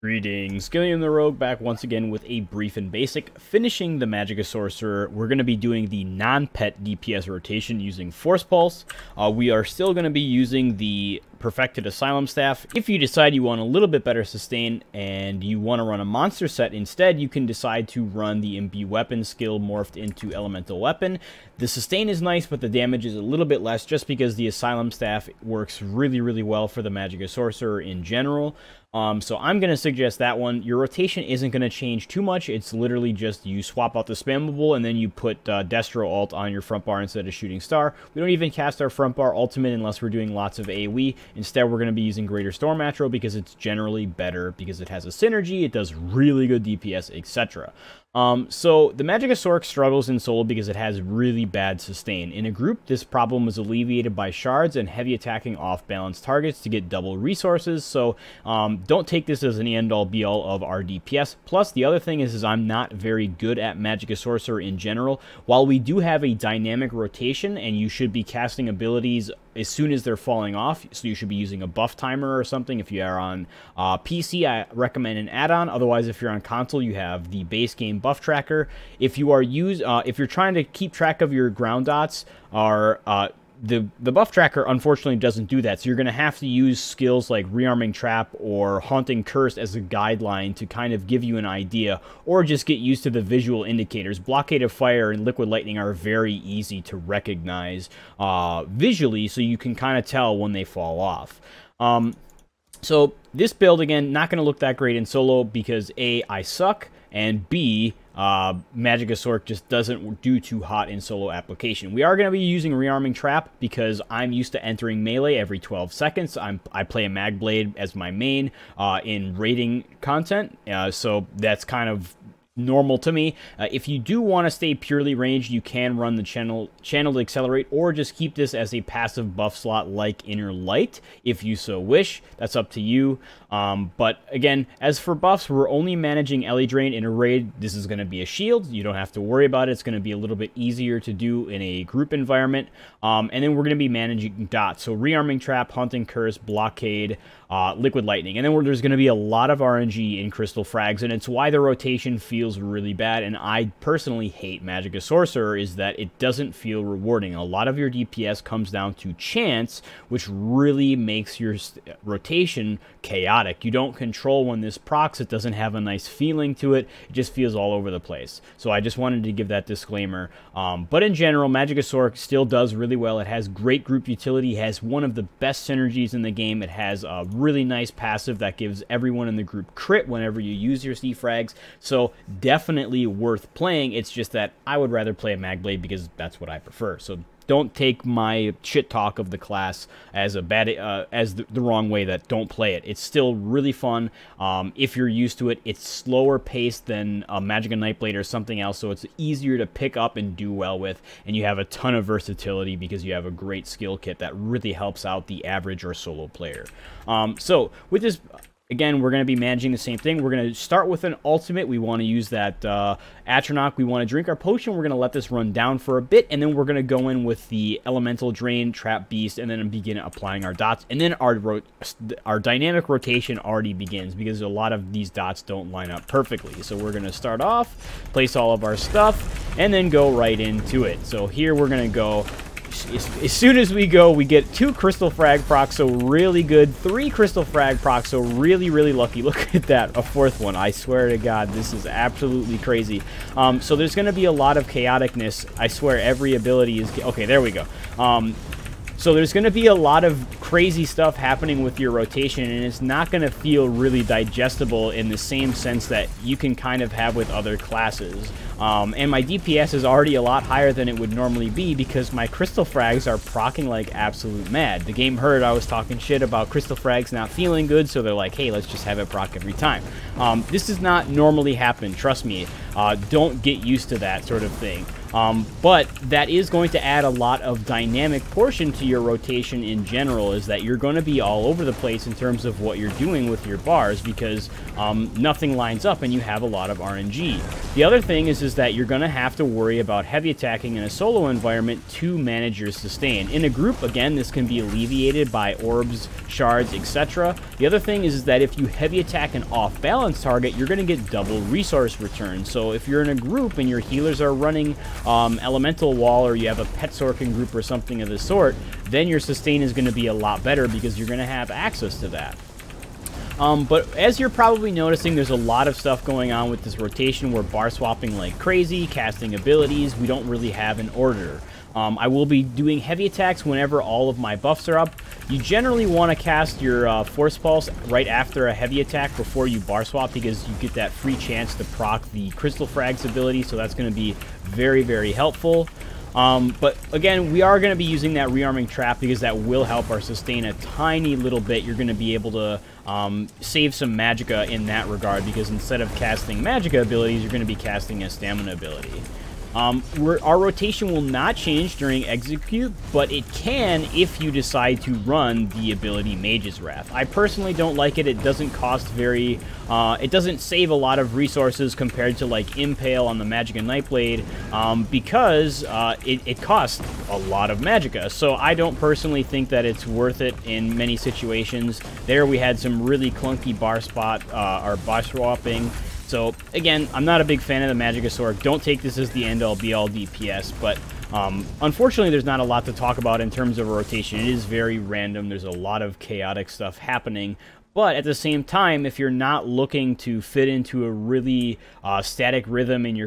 Greetings, Gillian the Rogue back once again with a brief and basic. Finishing the Magicka Sorcerer, we're going to be doing the non-pet DPS rotation using Force Pulse. We are still going to be using the Perfected Asylum Staff. If you decide you want a little bit better sustain and you want to run a monster set instead, you can decide to run the Imbue Weapon skill morphed into Elemental Weapon. The sustain is nice, but the damage is a little bit less just because the Asylum Staff works really well for the Magicka Sorcerer in general. So I'm going to suggest that one. Your rotation isn't going to change too much. It's literally just you swap out the spammable and then you put Destro Alt on your front bar instead of Shooting Star. We don't even cast our front bar ultimate unless we're doing lots of AoE. Instead, we're going to be using Greater Storm Atro because it's generally better because it has a synergy, it does really good DPS, etc. So the Magicka Sorc struggles in solo because it has really bad sustain. In a group, this problem was alleviated by shards and heavy attacking off-balance targets to get double resources, so don't take this as an end-all be-all of our DPS. Plus, the other thing is I'm not very good at Magicka Sorcerer in general. While we do have a dynamic rotation, and you should be casting abilities as soon as they're falling off, so you should be using a buff timer or something. If you are on PC, I recommend an add-on. Otherwise, if you're on console, you have the base game buff tracker. If you are if you're trying to keep track of your ground dots, the buff tracker unfortunately doesn't do that, so you're going to have to use skills like Rearming Trap or Haunting Curse as a guideline to kind of give you an idea, or just get used to the visual indicators. Blockade of Fire and Liquid Lightning are very easy to recognize visually, so you can kind of tell when they fall off. So this build, again, not going to look that great in solo because A, I suck, and B, Magicka Sorc just doesn't do too hot in solo application. We are going to be using Rearming Trap because I'm used to entering melee every 12 seconds. I play a Mag Blade as my main in raiding content, so that's kind of normal to me. If you do want to stay purely ranged, you can run the channel to accelerate, or just keep this as a passive buff slot like Inner Light if you so wish. That's up to you. But again, as for buffs, we're only managing Ellie Drain in a raid. This is going to be a shield. You don't have to worry about it. It's going to be a little bit easier to do in a group environment. And then we're going to be managing dots. So Rearming Trap, Haunting Curse, Blockade, Liquid Lightning. And then there's going to be a lot of RNG in Crystal Frags, and it's why the rotation feels really bad. And I personally hate Magicka Sorcerer is that it doesn't feel rewarding. A lot of your DPS comes down to chance, which really makes your rotation chaotic. You don't control when this procs. It doesn't have a nice feeling to it. It just feels all over the place. So I just wanted to give that disclaimer. But in general, Magicka Sorc still does really well. It has great group utility. It has one of the best synergies in the game. It has a really nice passive that gives everyone in the group crit whenever you use your C-Frags. So definitely worth playing. It's just that I would rather play a Mag Blade because that's what I prefer. So don't take my shit talk of the class as a bad, the wrong way. That don't play it. It's still really fun if you're used to it. It's slower paced than a Magicka Nightblade or something else, so it's easier to pick up and do well with. And you have a ton of versatility because you have a great skill kit that really helps out the average or solo player. So with this, again, we're going to be managing the same thing. We're going to start with an ultimate. We want to use that Atronach. We want to drink our potion. We're going to let this run down for a bit, and then we're going to go in with the Elemental Drain, Trap Beast, and then begin applying our dots. And then our dynamic rotation already begins because a lot of these dots don't line up perfectly. So we're going to start off, place all of our stuff, and then go right into it. So here we're going to go. As soon as we go, we get 2 Crystal Frag procs, so really good. 3 Crystal Frag procs, so really lucky. Look at that, a 4th one. I swear to God, this is absolutely crazy. So there's going to be a lot of chaoticness. I swear every ability is... Okay, there we go. So there's going to be a lot of crazy stuff happening with your rotation, and it's not going to feel really digestible in the same sense that you can kind of have with other classes. And my DPS is already a lot higher than it would normally be because my Crystal Frags are proccing like absolute mad. The game heard I was talking shit about Crystal Frags not feeling good, so they're like, hey, let's just have it proc every time. This does not normally happen, trust me. Don't get used to that sort of thing. But that is going to add a lot of dynamic portion to your rotation in general, is that you're going to be all over the place in terms of what you're doing with your bars, because nothing lines up and you have a lot of RNG. The other thing is that you're going to have to worry about heavy attacking in a solo environment to manage your sustain. In a group, again, this can be alleviated by orbs, shards, etc. The other thing is that if you heavy attack an off-balance target, you're going to get double resource return. So if you're in a group and your healers are running Elemental Wall, or you have a Pet Sorkin group or something of the sort, then your sustain is going to be a lot better because you're going to have access to that. But as you're probably noticing, there's a lot of stuff going on with this rotation. We're bar swapping like crazy, casting abilities. We don't really have an order. I will be doing heavy attacks whenever all of my buffs are up. You generally want to cast your Force Pulse right after a heavy attack before you bar swap, because you get that free chance to proc the Crystal Frags ability, so that's going to be very, very helpful. But again, we are going to be using that rearming trap because that will help our sustain a tiny little bit. You're going to be able to save some Magicka in that regard, because instead of casting Magicka abilities, you're going to be casting a stamina ability. Our rotation will not change during execute, but it can if you decide to run the ability Mage's Wrath. I personally don't like it. It doesn't cost very... it doesn't save a lot of resources compared to like Impale on the Magicka Nightblade, because it costs a lot of Magicka. So I don't personally think that it's worth it in many situations. There we had some really clunky bar swapping. So, again, I'm not a big fan of the Magicka Sword. Don't take this as the end-all, be-all DPS, but unfortunately there's not a lot to talk about in terms of rotation. It is very random. There's a lot of chaotic stuff happening. But at the same time, if you're not looking to fit into a really static rhythm and you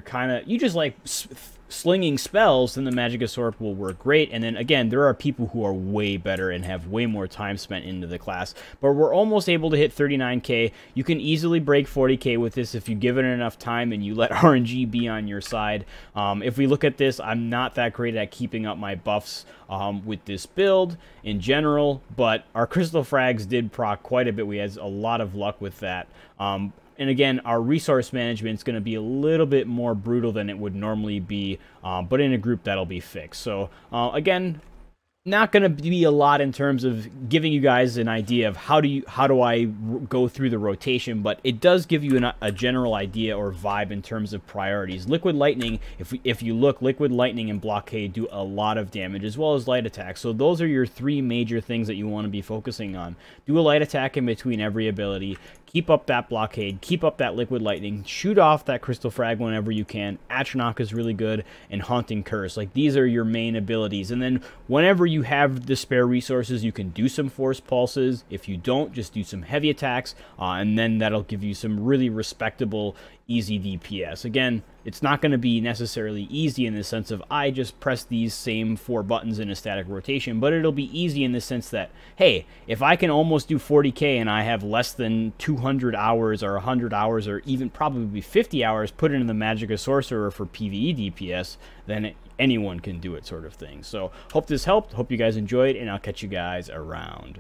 just like slinging spells, then the Magicka Sword will work great. And then again, there are people who are way better and have way more time spent into the class. But we're almost able to hit 39k. You can easily break 40k with this if you give it enough time and you let RNG be on your side. If we look at this, I'm not that great at keeping up my buffs with this build in general, but our Crystal Frags did proc quite a bit. We had a lot of luck with that. And again, our resource management is going to be a little bit more brutal than it would normally be, but in a group that'll be fixed. So again, not going to be a lot in terms of giving you guys an idea of how do I go through the rotation, but it does give you a general idea or vibe in terms of priorities. Liquid Lightning, if you look, Liquid Lightning and Blockade do a lot of damage, as well as light attack. So those are your three major things that you want to be focusing on. Do a light attack in between every ability. Keep up that Blockade, keep up that Liquid Lightning, shoot off that Crystal Frag whenever you can. Atronach is really good, and Haunting Curse. Like, these are your main abilities. And then whenever you have the spare resources, you can do some Force Pulses. If you don't, just do some heavy attacks, and then that'll give you some really respectable, easy DPS. Again, it's not going to be necessarily easy in the sense of I just press these same 4 buttons in a static rotation, but it'll be easy in the sense that, hey, if I can almost do 40k and I have less than 200 hours or 100 hours or even probably 50 hours put into the Magicka Sorcerer for PvE DPS, then anyone can do it, sort of thing. So hope this helped. Hope you guys enjoyed, and I'll catch you guys around.